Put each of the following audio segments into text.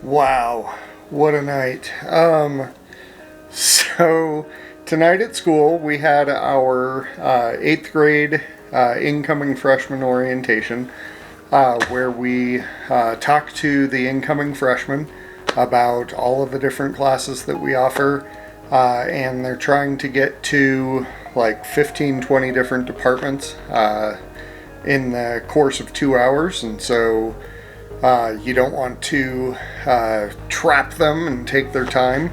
Wow, what a night. So tonight at school we had our 8th grade incoming freshman orientation where we talked to the incoming freshmen about all of the different classes that we offer, and they're trying to get to like 15-20 different departments in the course of 2 hours, and so you don't want to trap them and take their time.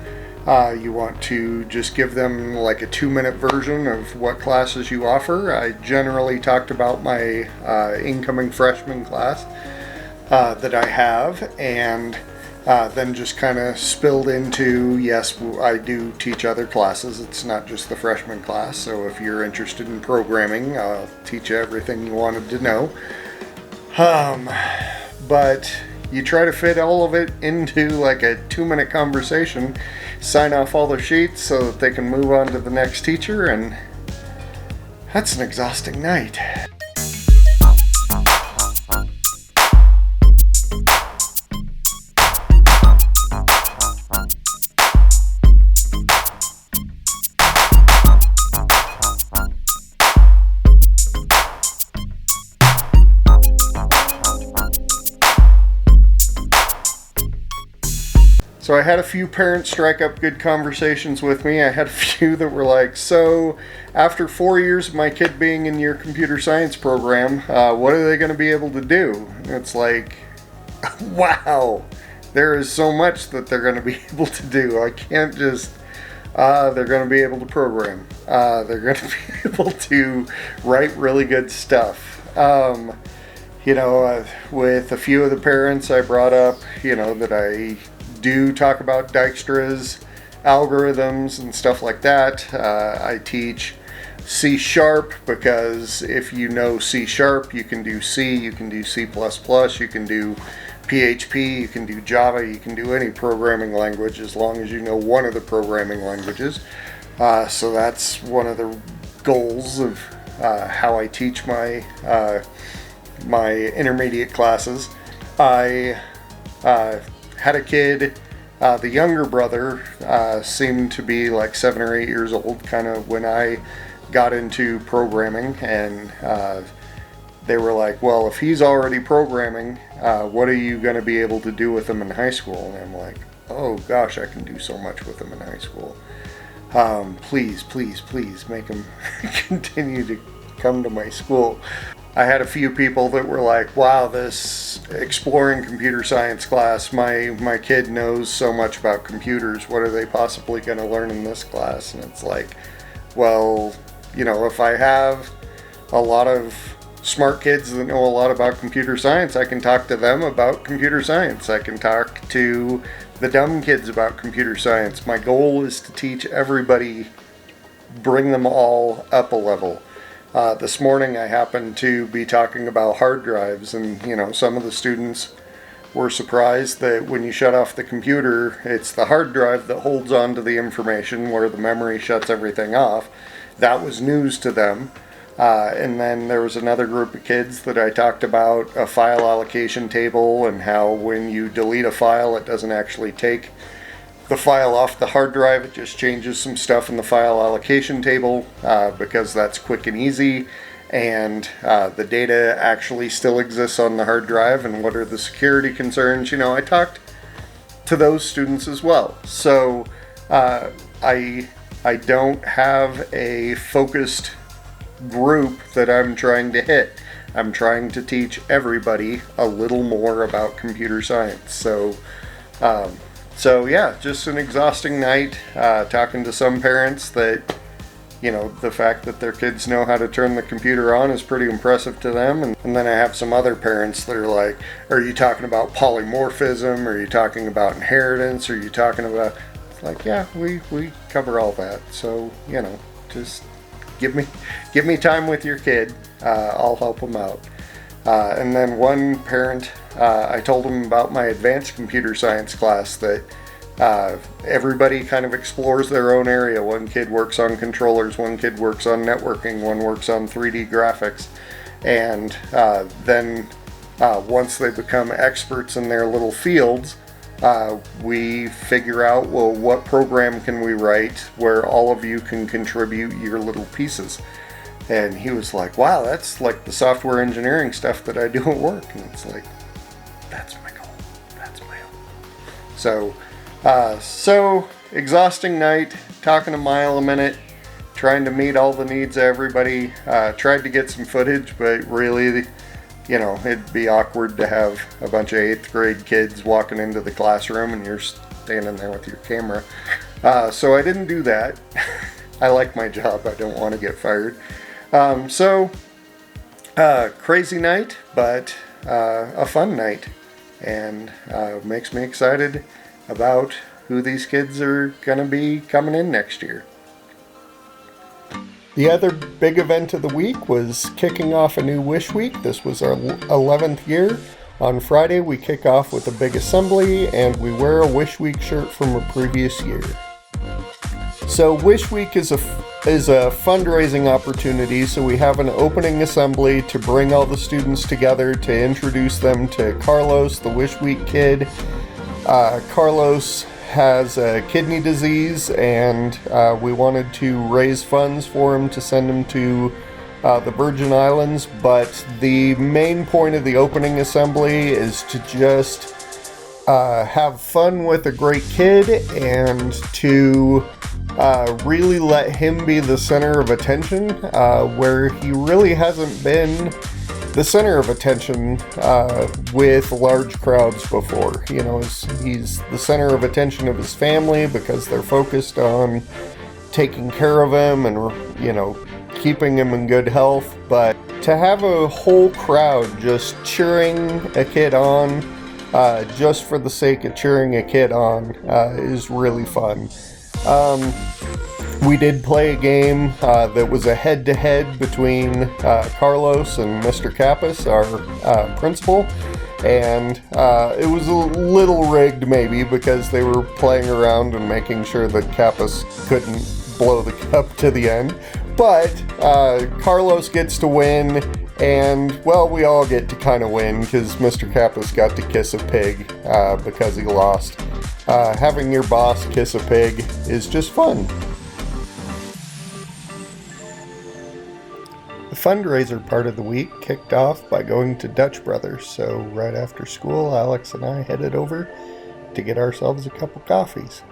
You want to just give them like a 2-minute version of what classes you offer. I generally talked about my incoming freshman class that I have, and then just kind of spilled into, yes, I do teach other classes. It's not just the freshman class, so if you're interested in programming, I'll teach you everything you wanted to know. But you try to fit all of it into like a 2-minute conversation, sign off all the sheets so that they can move on to the next teacher, and that's an exhausting night. So I had a few parents strike up good conversations with me. I had a few that were like, so after 4 years of my kid being in your computer science program, what are they going to be able to do? And it's like, wow, there is so much that they're going to be able to do. I can't just, they're going to be able to program. They're going to be able to write really good stuff. With a few of the parents I brought up, that I do talk about Dijkstra's algorithms and stuff like that. I teach C# because if you know C#, you can do C, you can do C++, you can do PHP, you can do Java, you can do any programming language as long as you know one of the programming languages. So that's one of the goals of how I teach my my intermediate classes. I had a kid, the younger brother seemed to be like 7 or 8 years old, kind of when I got into programming, and they were like, well, if he's already programming, what are you going to be able to do with him in high school? And I'm like, oh gosh, I can do so much with him in high school. Please make him continue to come to my school. I had a few people that were like, wow, this exploring computer science class, my kid knows so much about computers. What are they possibly going to learn in this class? And it's like, well, if I have a lot of smart kids that know a lot about computer science, I can talk to them about computer science. I can talk to the dumb kids about computer science. My goal is to teach everybody, bring them all up a level. This morning I happened to be talking about hard drives, and some of the students were surprised that when you shut off the computer, it's the hard drive that holds on to the information where the memory shuts everything off. That was news to them. And then there was another group of kids that I talked about a file allocation table and how when you delete a file, it doesn't actually take the file off the hard drive, it just changes some stuff in the file allocation table because that's quick and easy, and the data actually still exists on the hard drive, and what are the security concerns. I talked to those students as well. So I don't have a focused group that I'm trying to hit. I'm trying to teach everybody a little more about computer science. So yeah, just an exhausting night, talking to some parents that, the fact that their kids know how to turn the computer on is pretty impressive to them. And then I have some other parents that are like, are you talking about polymorphism? Are you talking about inheritance? Are you talking about, like, yeah, we cover all that. So, just give me time with your kid. I'll help them out. And then one parent, I told him about my advanced computer science class that everybody kind of explores their own area. One kid works on controllers, one kid works on networking, one works on 3D graphics. And then Once they become experts in their little fields, we figure out, well, what program can we write where all of you can contribute your little pieces. And he was like, wow, that's like the software engineering stuff that I do at work. And it's like, that's my goal. That's my goal. So exhausting night, talking a mile a minute, trying to meet all the needs of everybody. Tried to get some footage, but really, it'd be awkward to have a bunch of 8th grade kids walking into the classroom and you're standing there with your camera. So I didn't do that. I like my job. I don't want to get fired. Crazy night, but a fun night, and makes me excited about who these kids are going to be coming in next year. The other big event of the week was kicking off a new Wish Week. This was our 11th year. On Friday, we kick off with a big assembly, and we wear a Wish Week shirt from a previous year. So Wish Week is a fundraising opportunity, so we have an opening assembly to bring all the students together to introduce them to Carlos, the Wish Week kid. Carlos has a kidney disease, and we wanted to raise funds for him to send him to the Virgin Islands, but the main point of the opening assembly is to just have fun with a great kid and to really let him be the center of attention, where he really hasn't been the center of attention with large crowds before. He's the center of attention of his family because they're focused on taking care of him and, keeping him in good health. But to have a whole crowd just cheering a kid on, just for the sake of cheering a kid on, is really fun. We did play a game that was a head-to-head between Carlos and Mr. Kappas, our principal, and it was a little rigged maybe because they were playing around and making sure that Kappas couldn't blow the cup to the end. But Carlos gets to win, and, well, we all get to kind of win because Mr. Kappas got to kiss a pig because he lost. Having your boss kiss a pig is just fun. The fundraiser part of the week kicked off by going to Dutch Brothers, so right after school, Alex and I headed over to get ourselves a couple coffees.